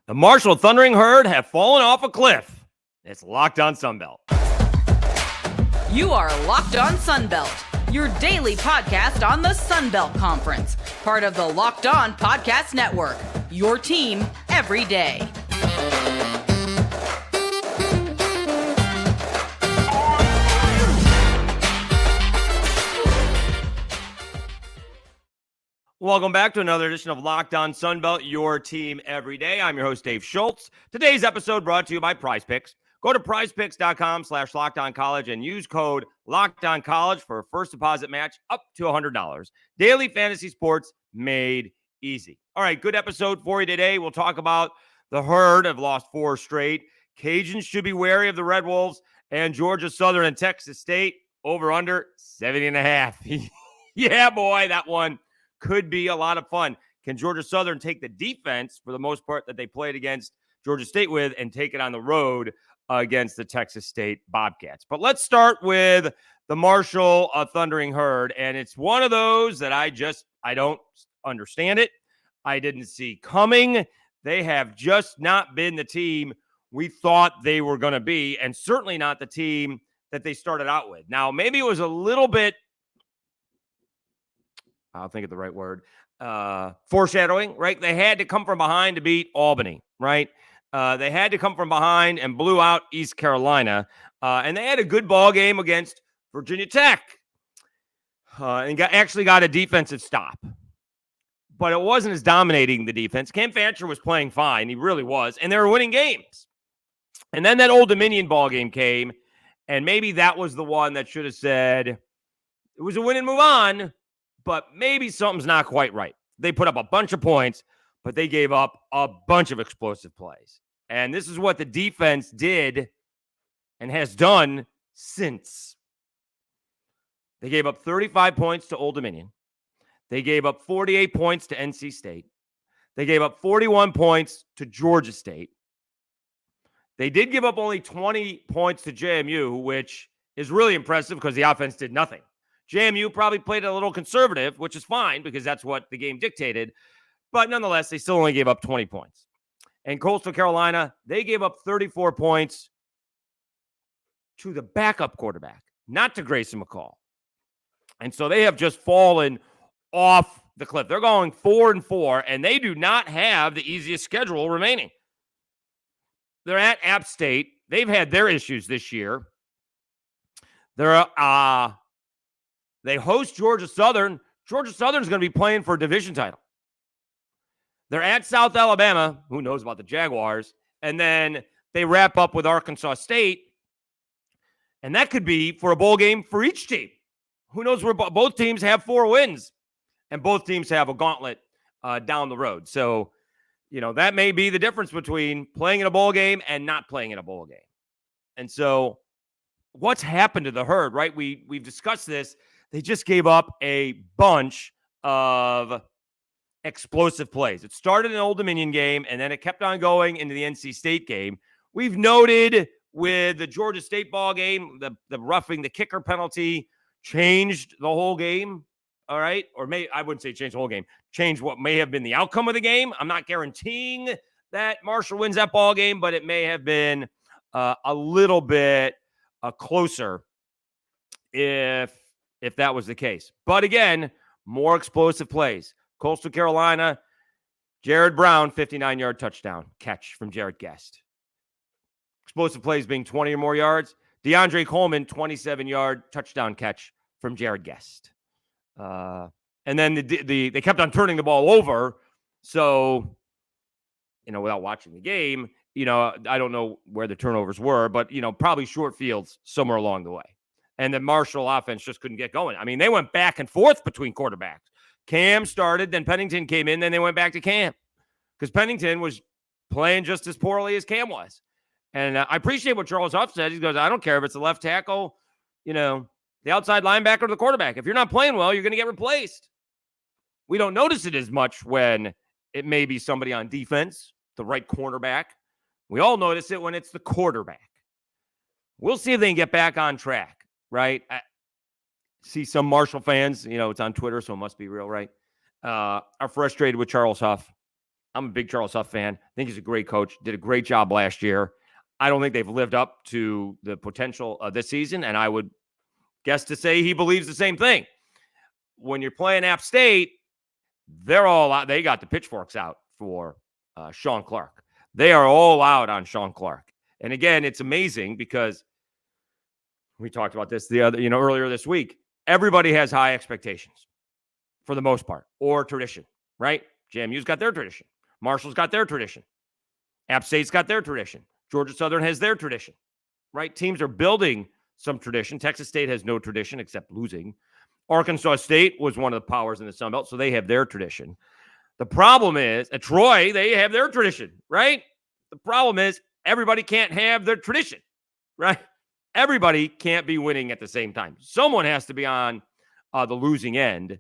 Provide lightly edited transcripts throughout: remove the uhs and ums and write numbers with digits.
The Marshall Thundering Herd have fallen off a cliff. It's Locked On Sunbelt. You are Locked On Sunbelt, your daily podcast on the Sunbelt Conference, part of the Locked On Podcast Network, your team every day. Welcome back to another edition of Locked On Sunbelt, your team every day. I'm your host, Dave Schultz. Today's episode brought to you by PrizePicks. Go to prizepicks.com/LockedOnCollege and use code LockedOnCollege for a first deposit match up to $100. Daily fantasy sports made easy. All right, good episode for you today. We'll talk about the Herd have lost 4 straight. Cajuns should be wary of the Red Wolves, and Georgia Southern and Texas State over under 70.5. Yeah, boy, that one could be a lot of fun. Can Georgia Southern take the defense, for the most part, that they played against Georgia State with and take it on the road against the Texas State Bobcats? But let's start with the Marshall Thundering Herd. And it's one of those that I don't understand it. I didn't see coming. They have just not been the team we thought they were going to be, and certainly not the team that they started out with. Now, maybe it was a little bit, I'll think of the right word, foreshadowing, right? They had to come from behind to beat Albany, right? They had to come from behind and blew out East Carolina. And they had a good ball game against Virginia Tech and actually got a defensive stop. But it wasn't as dominating the defense. Cam Fancher was playing fine. He really was. And they were winning games. And then that Old Dominion ball game came, and maybe that was the one that should have said it was a win and move on, but maybe something's not quite right. They put up a bunch of points, but they gave up a bunch of explosive plays. And this is what the defense did and has done since. They gave up 35 points to Old Dominion. They gave up 48 points to NC State. They gave up 41 points to Georgia State. They did give up only 20 points to JMU, which is really impressive because the offense did nothing. JMU probably played a little conservative, which is fine because that's what the game dictated. But nonetheless, they still only gave up 20 points. And Coastal Carolina, they gave up 34 points to the backup quarterback, not to Grayson McCall. And so they have just fallen off the cliff. They're going 4-4, and they do not have the easiest schedule remaining. They're at App State. They've had their issues this year. They host Georgia Southern. Georgia Southern is going to be playing for a division title. They're at South Alabama. Who knows about the Jaguars? And then they wrap up with Arkansas State. And that could be for a bowl game for each team. Who knows where both teams have 4 wins. And both teams have a gauntlet down the road. So, that may be the difference between playing in a bowl game and not playing in a bowl game. And so what's happened to the Herd, right? We've discussed this. They just gave up a bunch of explosive plays. It started in an Old Dominion game, and then it kept on going into the NC State game. We've noted with the Georgia State ball game, the roughing the kicker penalty changed the whole game, all right? Or I wouldn't say changed the whole game. Changed what may have been the outcome of the game. I'm not guaranteeing that Marshall wins that ball game, but it may have been a little bit closer if that was the case. But again, more explosive plays. Coastal Carolina, Jared Brown, 59-yard touchdown catch from Jared Guest. Explosive plays being 20 or more yards. DeAndre Coleman, 27-yard touchdown catch from Jared Guest. And then they kept on turning the ball over. So, without watching the game, I don't know where the turnovers were, but, probably short fields somewhere along the way. And the Marshall offense just couldn't get going. I mean, they went back and forth between quarterbacks. Cam started, then Pennington came in, then they went back to Cam because Pennington was playing just as poorly as Cam was. And I appreciate what Charles Huff said. He goes, I don't care if it's the left tackle, the outside linebacker or the quarterback. If you're not playing well, you're going to get replaced. We don't notice it as much when it may be somebody on defense, the right cornerback. We all notice it when it's the quarterback. We'll see if they can get back on track. Right? I see some Marshall fans, it's on Twitter, so it must be real, right? Are frustrated with Charles Huff. I'm a big Charles Huff fan. I think he's a great coach. Did a great job last year. I don't think they've lived up to the potential of this season, and I would guess to say he believes the same thing. When you're playing App State, they're all out. They got the pitchforks out for Sean Clark. They are all out on Sean Clark. And again, it's amazing because we talked about this earlier this week. Everybody has high expectations for the most part, or tradition, right? JMU's got their tradition. Marshall's got their tradition. App State's got their tradition. Georgia Southern has their tradition, right? Teams are building some tradition. Texas State has no tradition except losing. Arkansas State was one of the powers in the Sun Belt, so they have their tradition. The problem is, at Troy, they have their tradition, right? The problem is everybody can't have their tradition, right? Everybody can't be winning at the same time. Someone has to be on the losing end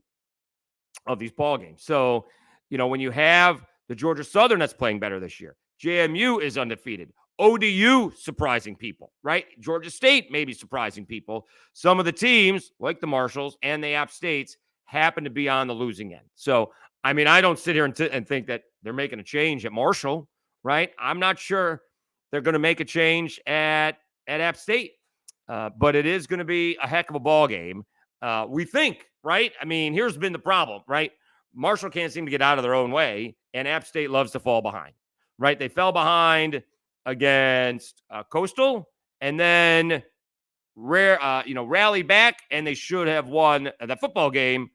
of these ball games. So, when you have the Georgia Southern that's playing better this year, JMU is undefeated. ODU surprising people, right? Georgia State maybe surprising people. Some of the teams, like the Marshalls and the App States, happen to be on the losing end. So, I don't sit here and think that they're making a change at Marshall, right? I'm not sure they're going to make a change at App State, but it is going to be a heck of a ball game. We think, right? Here's been the problem, right? Marshall can't seem to get out of their own way, and App State loves to fall behind, right? They fell behind against Coastal, and then rally back, and they should have won that football game,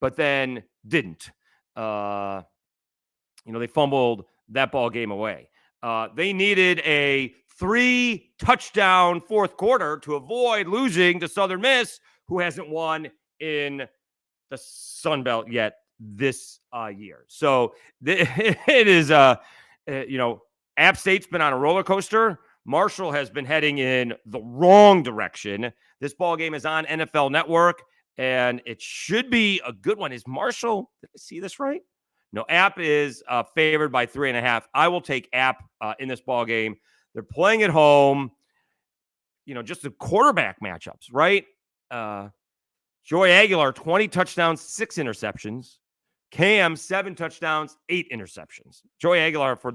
but then didn't. They fumbled that ball game away. They needed a 3-touchdown fourth quarter to avoid losing to Southern Miss, who hasn't won in the Sun Belt yet this year. So it is, App State's been on a roller coaster. Marshall has been heading in the wrong direction. This ball game is on NFL Network, and it should be a good one. Is Marshall, did I see this right? No, App is favored by 3.5. I will take App in this ball game. They're playing at home. Just the quarterback matchups, right? Joey Aguilar, 20 touchdowns, 6 interceptions. Cam, 7 touchdowns, 8 interceptions. Joey Aguilar for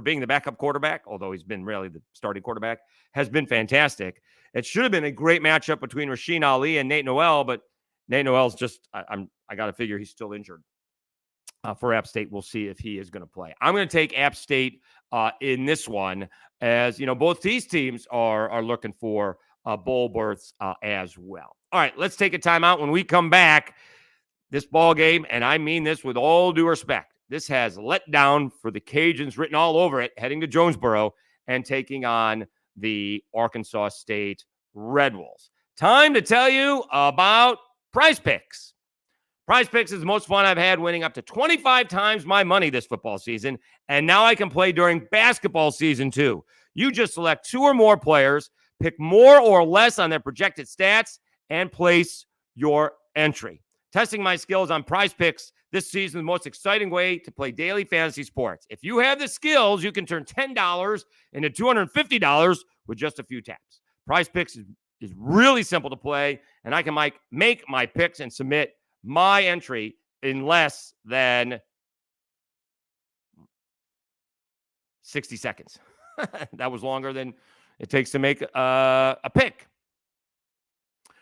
being the backup quarterback, although he's been really the starting quarterback, has been fantastic. It should have been a great matchup between Rasheen Ali and Nate Noel, but Nate Noel's just, I got to figure he's still injured. For App State, we'll see if he is going to play. I'm going to take App State in this one, as both these teams are looking for bowl berths as well. All right, let's take a timeout. When we come back, this ball game, and I mean this with all due respect, this has let down for the Cajuns written all over it, heading to Jonesboro and taking on the Arkansas State Red Wolves. Time to tell you about PrizePicks. PrizePicks is the most fun I've had, winning up to 25 times my money this football season, and now I can play during basketball season too. You just select 2 or more players, pick more or less on their projected stats, and place your entry. Testing my skills on PrizePicks this season, the most exciting way to play daily fantasy sports. If you have the skills, you can turn $10 into $250 with just a few taps. PrizePicks is really simple to play, and I can make my picks and submit my entry in less than 60 seconds. That was longer than it takes to make a pick.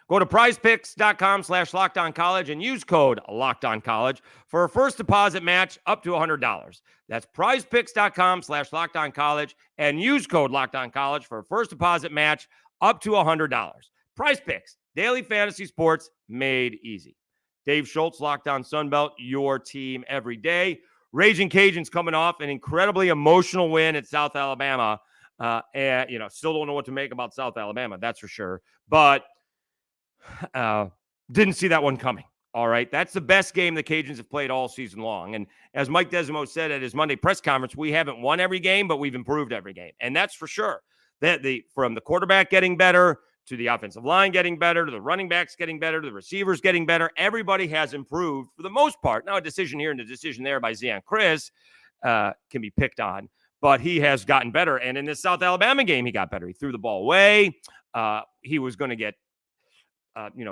Go to prizepicks.com/LockedOnCollege and use code LockedOnCollege for a first deposit match up to $100. That's prizepicks.com/LockedOnCollege and use code LockedOnCollege for a first deposit match up to $100. PrizePicks, daily fantasy sports made easy. Dave Schultz, Locked On Sunbelt, your team every day. Ragin' Cajuns coming off an incredibly emotional win at South Alabama. And, still don't know what to make about South Alabama, that's for sure. But didn't see that one coming. All right. That's the best game the Cajuns have played all season long. And as Mike Desimo said at his Monday press conference, we haven't won every game, but we've improved every game. And that's for sure. From the quarterback getting better to the offensive line getting better, to the running backs getting better, to the receivers getting better, everybody has improved for the most part. Now, a decision here and a decision there by Zion Chris can be picked on, but he has gotten better. And in this South Alabama game, he got better. He threw the ball away. He was going to get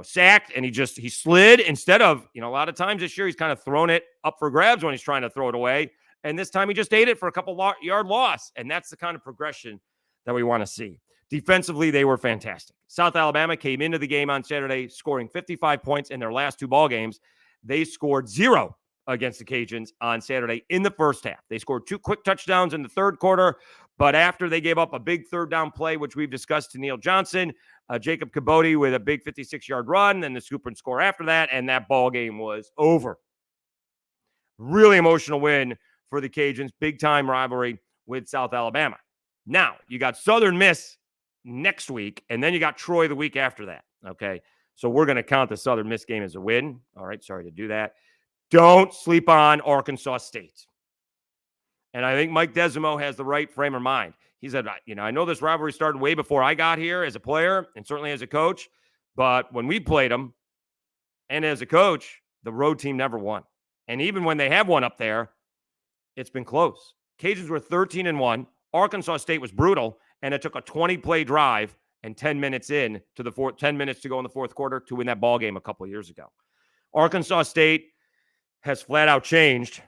sacked, and he slid instead of, a lot of times this year he's kind of thrown it up for grabs when he's trying to throw it away. And this time he just ate it for a couple yard loss. And that's the kind of progression that we want to see. Defensively, they were fantastic. South Alabama came into the game on Saturday scoring 55 points in their last 2 ball games. They scored 0 against the Cajuns on Saturday in the first half. They scored 2 quick touchdowns in the third quarter, but after they gave up a big third down play, which we've discussed to Neil Johnson, Jacob Cabote with a big 56-yard run, then the scoop and score after that, and that ball game was over. Really emotional win for the Cajuns. Big-time rivalry with South Alabama. Now, you got Southern Miss next week, and then you got Troy the week after that, okay? So we're going to count the Southern Miss game as a win. All right, sorry to do that. Don't sleep on Arkansas State. And I think Mike Desimo has the right frame of mind. He said, I know this rivalry started way before I got here as a player and certainly as a coach, but when we played them and as a coach, the road team never won. And even when they have won up there, it's been close. Cajuns were 13-1. Arkansas State was brutal, and it took a 20-play drive and 10 minutes to go in the fourth quarter to win that ball game a couple of years ago. Arkansas State has flat out changed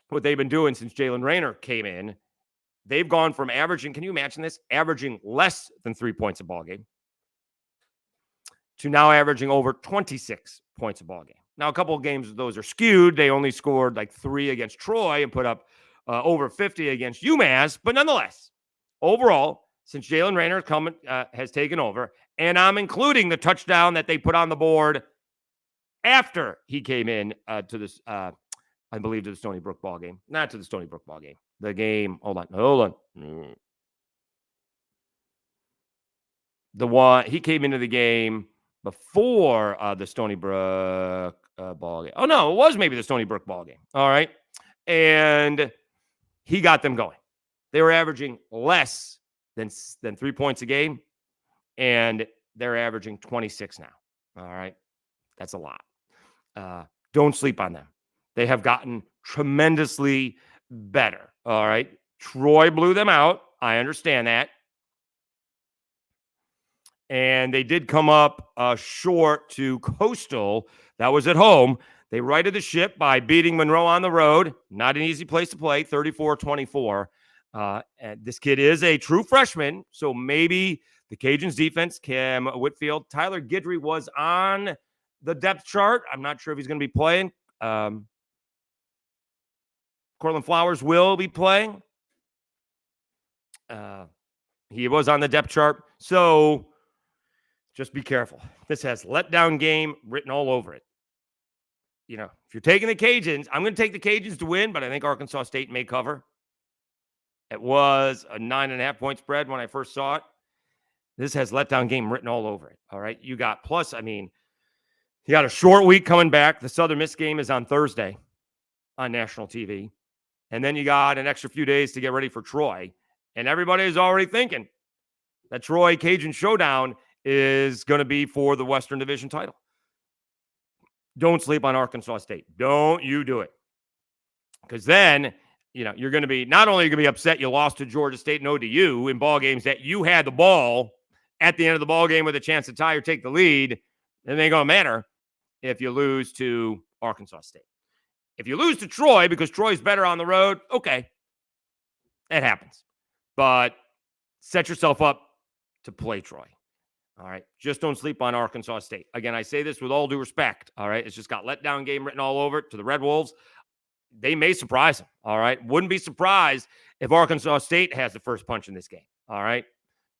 what they've been doing since Jalen Rayner came in. They've gone from averaging, can you imagine this? Averaging less than 3 points a ball game to now averaging over 26 points a ball game. Now, a couple of games of those are skewed. They only scored like 3 against Troy and put up over 50 against UMass. But nonetheless, overall, since Jalen Rayner has taken over, and I'm including the touchdown that they put on the board after he came in to this, I believe, to the Stony Brook ball game. Not to the Stony Brook ball game. The game, hold on. The one, he came into the game before the Stony Brook ball game. Oh, no, it was maybe the Stony Brook ball game. All right. And he got them going. They were averaging less than 3 points a game, and they're averaging 26 now. All right. That's a lot. Don't sleep on them. They have gotten tremendously better. All right. Troy blew them out. I understand that. And they did come up short to Coastal. That was at home. They righted the ship by beating Monroe on the road. Not an easy place to play, 34-24. And this kid is a true freshman, so maybe the Cajuns defense, Cam Whitfield, Tyler Guidry was on the depth chart. I'm not sure if he's going to be playing. Cortland Flowers will be playing. He was on the depth chart. So just be careful. This has letdown game written all over it. You know, if you're taking the Cajuns, I'm going to take the Cajuns to win, but I think Arkansas State may cover. It was a 9.5 point spread when I first saw it. This has letdown game written all over it. All right. You got you got a short week coming back. The Southern Miss game is on Thursday on national TV. And then you got an extra few days to get ready for Troy. And everybody is already thinking that Troy Cajun showdown is going to be for the Western Division title. Don't sleep on Arkansas State. Don't you do it. Because then, you're going to be, not only are you going to be upset you lost to Georgia State and ODU in ball games that you had the ball at the end of the ball game with a chance to tie or take the lead, it ain't going to matter if you lose to Arkansas State. If you lose to Troy because Troy's better on the road, okay, it happens. But set yourself up to play Troy. All right. Just don't sleep on Arkansas State. Again, I say this with all due respect. All right. It's just got letdown game written all over it to the Red Wolves. They may surprise them. All right. Wouldn't be surprised if Arkansas State has the first punch in this game. All right.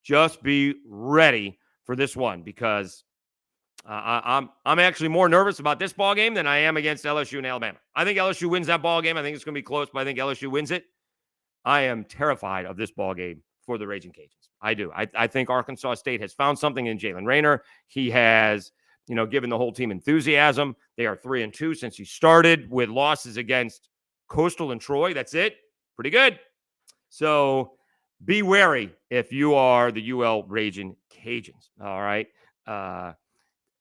Just be ready for this one because I'm actually more nervous about this ball game than I am against LSU and Alabama. I think LSU wins that ball game. I think it's going to be close, but I think LSU wins it. I am terrified of this ball game for the Ragin' Cajuns. I do. I think Arkansas State has found something in Jalen Rayner. He has, given the whole team enthusiasm. They are 3-2 since he started with losses against Coastal and Troy. That's it. Pretty good. So be wary if you are the UL Ragin' Cajuns. All right.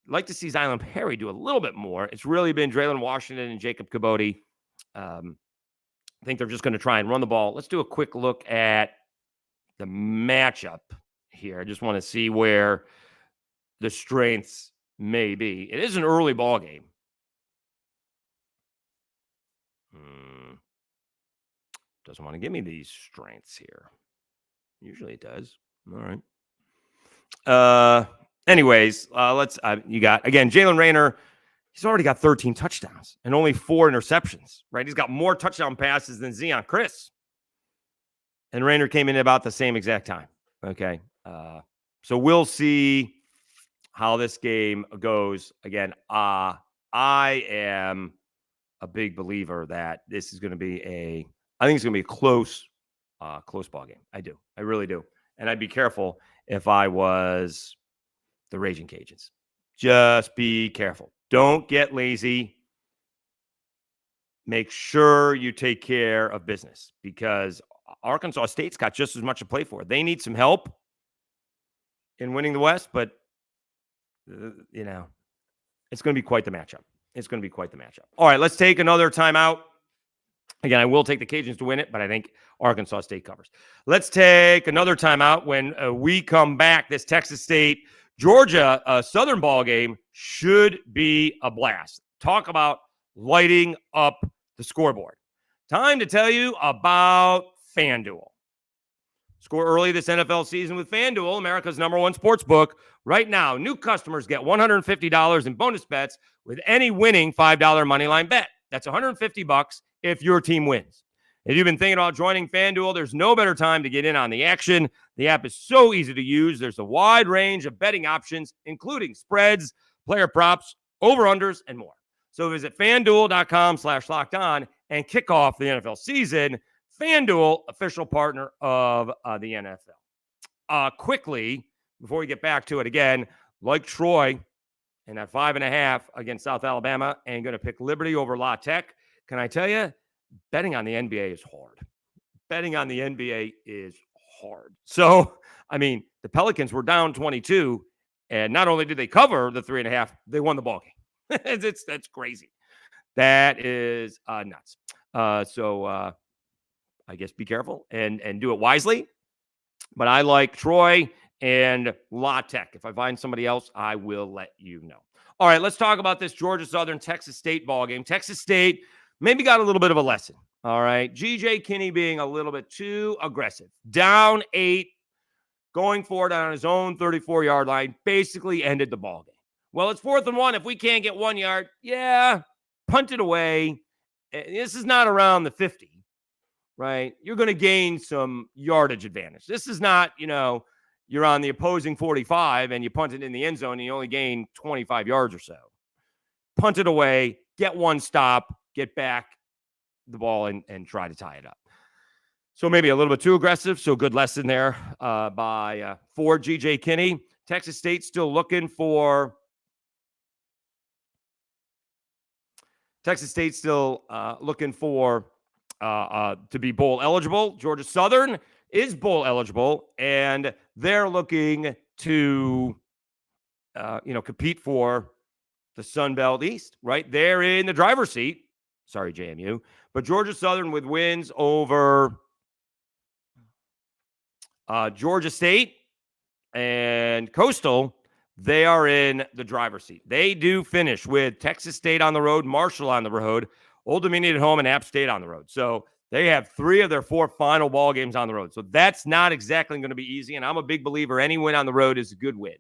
Like to see Zylan Perry do a little bit more. It's really been Draylon Washington and Jacob Cabote. I think they're just going to try and run the ball. Let's do a quick look at the matchup here. I just want to see where the strengths may be. It is an early ball game. doesn't want to give me these strengths here. Usually it does. All right. Anyways, let's. You got again Jalen Rayner. He's already got 13 touchdowns and only 4 interceptions. Right? He's got more touchdown passes than Zion Chris. And Rayner came in about the same exact time. Okay. So we'll see how this game goes. Again, I am a big believer that this is going to be I think it's going to be a close ball game. I do. I really do. And I'd be careful if I was the Ragin' Cajuns. Just be careful. Don't get lazy. Make sure you take care of business because Arkansas State's got just as much to play for. They need some help in winning the West, but, it's going to be quite the matchup. It's going to be quite the matchup. All right, let's take another timeout. Again, I will take the Cajuns to win it, but I think Arkansas State covers. Let's take another timeout when we come back. This Texas State, Georgia Southern ball game should be a blast. Talk about lighting up the scoreboard. Time to tell you about FanDuel. Score early this NFL season with FanDuel, America's #1 sportsbook. Right now, new customers get $150 in bonus bets with any winning $5 moneyline bet. That's $150 if your team wins. If you've been thinking about joining FanDuel, there's no better time to get in on the action. The app is so easy to use. There's a wide range of betting options, including spreads, player props, over-unders, and more. So visit FanDuel.com/lockedon and kick off the NFL season. FanDuel, official partner of the NFL. Quickly, before we get back to it again, like Troy in that 5.5 against South Alabama and going to pick Liberty over La Tech. Can I tell you, betting on the NBA is hard. Betting on the NBA is hard. So, the Pelicans were down 22, and not only did they cover the 3.5, they won the ball game. That's crazy. That is nuts. So I guess be careful and do it wisely. But I like Troy and La Tech. If I find somebody else, I will let you know. All right, let's talk about this Georgia Southern Texas State ball game. Texas State maybe got a little bit of a lesson. All right, G.J. Kinney being a little bit too aggressive. Down 8, going forward on his own 34-yard line, basically ended the ball game. Well, it's 4th and 1. If we can't get 1 yard, punt it away. This is not around the 50. Right? You're going to gain some yardage advantage. This is not, you're on the opposing 45 and you punt it in the end zone and you only gain 25 yards or so. Punt it away, get one stop, get back the ball and try to tie it up. So maybe a little bit too aggressive. So good lesson there for G.J. Kinney. Texas State still looking for to be bowl eligible. Georgia Southern is bowl eligible, and they're looking to, compete for the Sun Belt East, right? They're in the driver's seat. Sorry, JMU. But Georgia Southern with wins over Georgia State and Coastal, they are in the driver's seat. They do finish with Texas State on the road, Marshall on the road, Old Dominion at home, and App State on the road. So they have 3 of their 4 final ball games on the road. So that's not exactly going to be easy. And I'm a big believer any win on the road is a good win.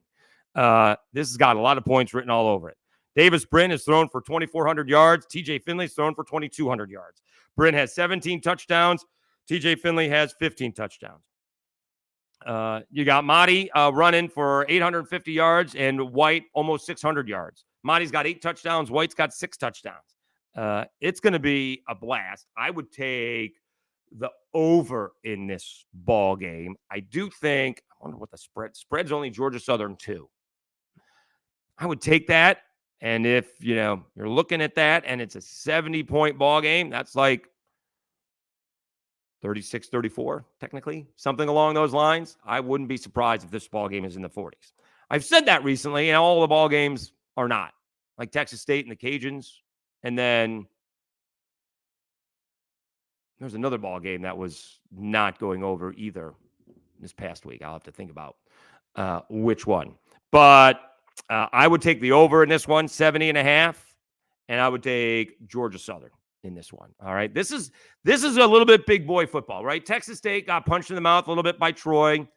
This has got a lot of points written all over it. Davis Brin has thrown for 2,400 yards. TJ Finley's thrown for 2,200 yards. Brin has 17 touchdowns. TJ Finley has 15 touchdowns. You got Mahdi running for 850 yards and White almost 600 yards. Mahdi's got 8 touchdowns. White's got 6 touchdowns. It's going to be a blast. I would take the over in this ball game. I do think, I wonder what the spread's only Georgia Southern 2. I would take that. And if, you're looking at that and it's a 70-point ball game, that's like 36-34, technically, something along those lines. I wouldn't be surprised if this ball game is in the 40s. I've said that recently, and all the ball games are not. Like Texas State and the Cajuns. And then there's another ball game that was not going over either this past week. I'll have to think about which one. But I would take the over in this one, 70.5, and I would take Georgia Southern in this one. All right. This is a little bit big boy football, right? Texas State got punched in the mouth a little bit by Troy,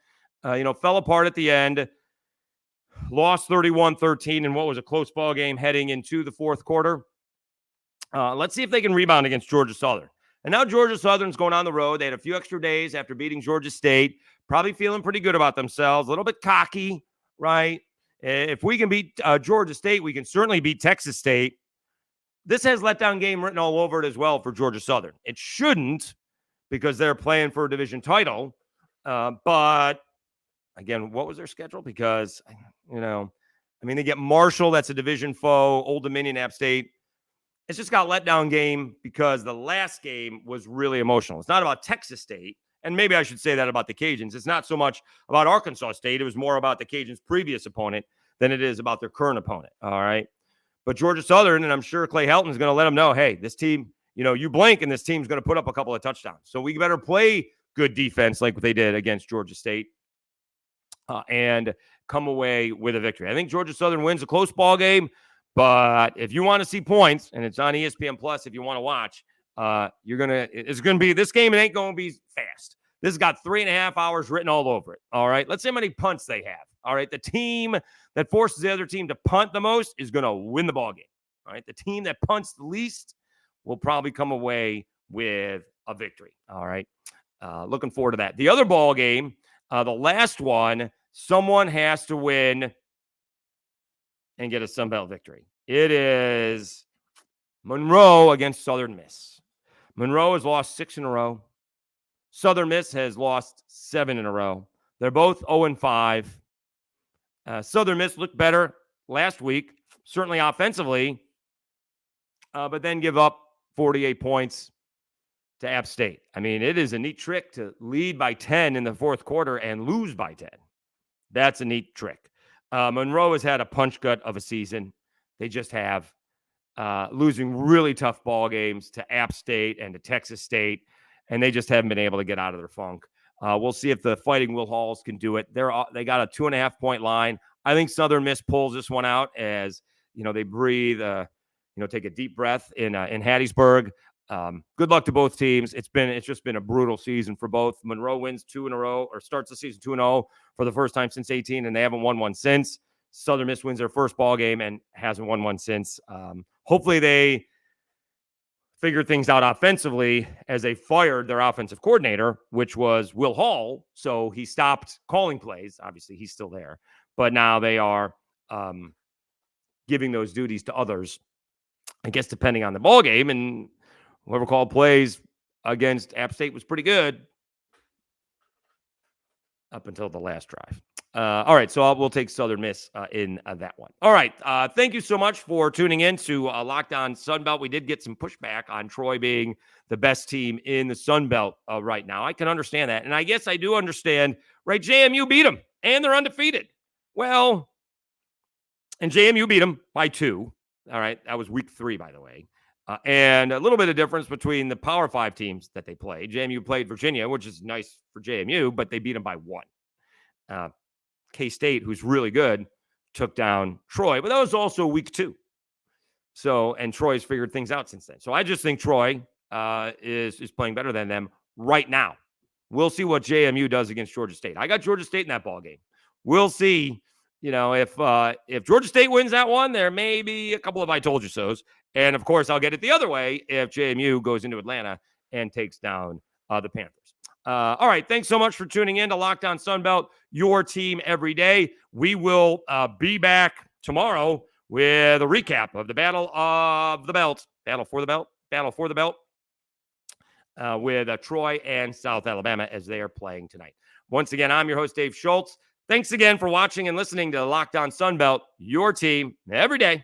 fell apart at the end, lost 31-13 in what was a close ball game heading into the fourth quarter. Let's see if they can rebound against Georgia Southern. And now Georgia Southern's going on the road. They had a few extra days after beating Georgia State, probably feeling pretty good about themselves, a little bit cocky, right? If we can beat Georgia State, we can certainly beat Texas State. This has letdown game written all over it as well for Georgia Southern. It shouldn't, because they're playing for a division title. But again, what was their schedule? Because, they get Marshall. That's a division foe. Old Dominion, App State. It's just got letdown game because the last game was really emotional. It's not about Texas State. And maybe I should say that about the Cajuns. It's not so much about Arkansas State. It was more about the Cajuns' previous opponent than it is about their current opponent. All right. But Georgia Southern, and I'm sure Clay Helton is going to let them know, hey, this team, you blink and this team's going to put up a couple of touchdowns. So we better play good defense like what they did against Georgia State and come away with a victory. I think Georgia Southern wins a close ball game, but if you want to see points, and it's on ESPN Plus if you want to watch, it's going to be this game. It ain't going to be fast. This has got 3.5 hours written all over it. All right. Let's see how many punts they have. All right. The team that forces the other team to punt the most is going to win the ball game. All right. The team that punts the least will probably come away with a victory. All right. Looking forward to that. The other ball game, the last one, someone has to win and get a Sun Belt victory. It is Monroe against Southern Miss. Monroe has lost 6 in a row. Southern Miss has lost 7 in a row. They're both 0-5. Southern Miss looked better last week, certainly offensively, but then give up 48 points to App State. I mean, it is a neat trick to lead by 10 in the fourth quarter and lose by 10. That's a neat trick. Monroe has had a punch gut of a season. They just have losing really tough ball games to App State and to Texas State, and they just haven't been able to get out of their funk. We'll see if the Fighting Will Halls can do it. They got a 2.5-point line. I think Southern Miss pulls this one out as they breathe, take a deep breath in Hattiesburg. Good luck to both teams. It's just been a brutal season for both. Monroe wins 2 in a row, or starts the season 2-0 for the first time since 18, and they haven't won one since. Southern Miss wins their first ball game and hasn't won one since. Hopefully they figure things out offensively as they fired their offensive coordinator, which was Will Hall. So he stopped calling plays. Obviously, he's still there. But now they are giving those duties to others, I guess, depending on the ball game. And whoever called plays against App State was pretty good up until the last drive. All right, so we'll take Southern Miss in that one. All right, thank you so much for tuning in to Locked On Sunbelt. We did get some pushback on Troy being the best team in the Sunbelt right now. I can understand that, and I guess I do understand, right? JMU beat them, and they're undefeated. Well, and JMU beat them by 2. All right, that was week 3, by the way. And a little bit of difference between the Power 5 teams that they played. JMU played Virginia, which is nice for JMU, but they beat them by 1. K-State, who's really good, took down Troy, but that was also week 2. So, and Troy's figured things out since then. So I just think Troy is playing better than them right now. We'll see what JMU does against Georgia State. I got Georgia State in that ball game. We'll see, if Georgia State wins that one, there may be a couple of I told you so's. And of course, I'll get it the other way if JMU goes into Atlanta and takes down the Panthers. All right. Thanks so much for tuning in to Locked On Sunbelt, your team every day. We will be back tomorrow with a recap of the Battle of the Belt, Battle for the Belt, with Troy and South Alabama as they are playing tonight. Once again, I'm your host, Dave Schultz. Thanks again for watching and listening to Locked On Sunbelt, your team every day.